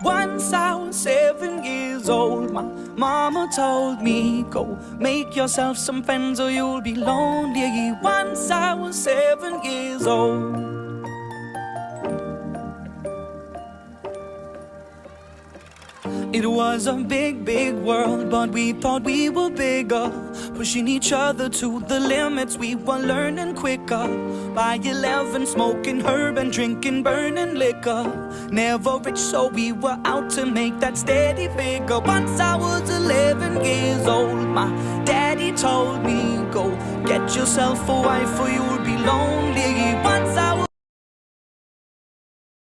Once I was 7 years old, my mama told me, go make yourself some friends or you'll be lonely. Once I was 7 years old. It was a big, big world, but we thought we were bigger, pushing each other to the limits. We were learning quicker. By 11, smoking herb and drinking burning liquor. Never rich, so we were out to make that steady figure. Once I was 11 years old, my daddy told me, go get yourself a wife or you'll be lonely. Once